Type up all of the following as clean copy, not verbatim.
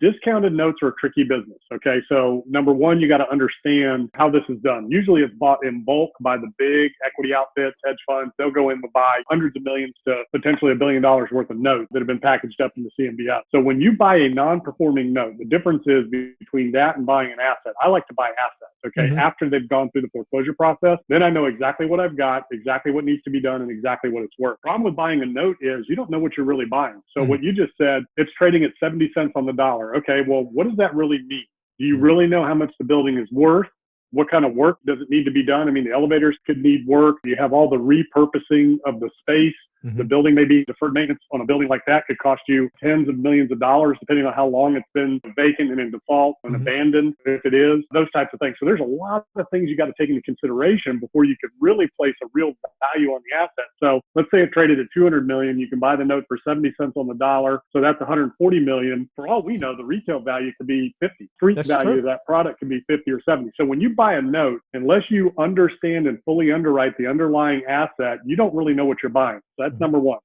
Discounted notes are a tricky business. Okay. So number one, you got to understand how this is done. Usually it's bought in bulk by the big equity outfits, hedge funds. They'll go in and buy hundreds of millions to potentially $1 billion worth of notes that have been packaged up into CMBS. So when you buy a non-performing note, the difference is between that and buying an asset. I like to buy assets. Okay. After they've gone through the foreclosure process, then I know exactly what I've got, exactly what needs to be done, and exactly what it's worth. The problem with buying a note is you don't know what you're really buying. So what you just said, it's trading at 70 cents on the dollar. Okay. Well, what does that really mean? Do you really know how much the building is worth? What kind of work does it need to be done? I mean, the elevators could need work. You have all the repurposing of the space. The building may be deferred maintenance on a building like that could cost you tens of millions of dollars, depending on how long it's been vacant and in default and abandoned, if it is, those types of things. So there's a lot of things you got to take into consideration before you could really place a real value on the asset. So let's say it traded at 200 million. You can buy the note for 70 cents on the dollar. So that's 140 million. For all we know, the retail value could be 50. Street value of that product could be 50 or 70. So when you buy a note, unless you understand and fully underwrite the underlying asset, you don't really know what you're buying. So that's number one.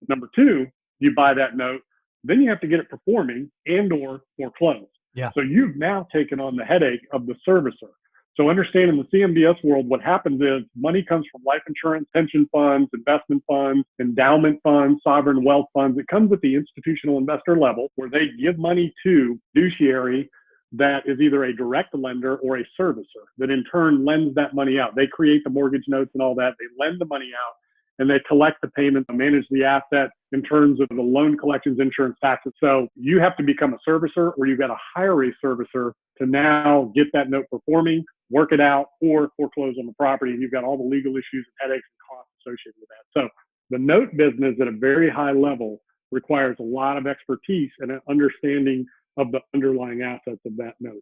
Number two, you buy that note, then you have to get it performing and or foreclosed. So you've now taken on the headache of the servicer. So understand in the CMBS world, what happens is money comes from life insurance, pension funds, investment funds, endowment funds, sovereign wealth funds. It comes at the institutional investor level where they give money to fiduciary that is either a direct lender or a servicer that in turn lends that money out. They create the mortgage notes and all that. They lend the money out and they collect the payment, manage the asset in terms of the loan collections, insurance, taxes. So you have to become a servicer or you've got to hire a servicer to now get that note performing, work it out, or foreclose on the property. And you've got all the legal issues and headaches and costs associated with that. So the note business at a very high level requires a lot of expertise and an understanding of the underlying assets of that note.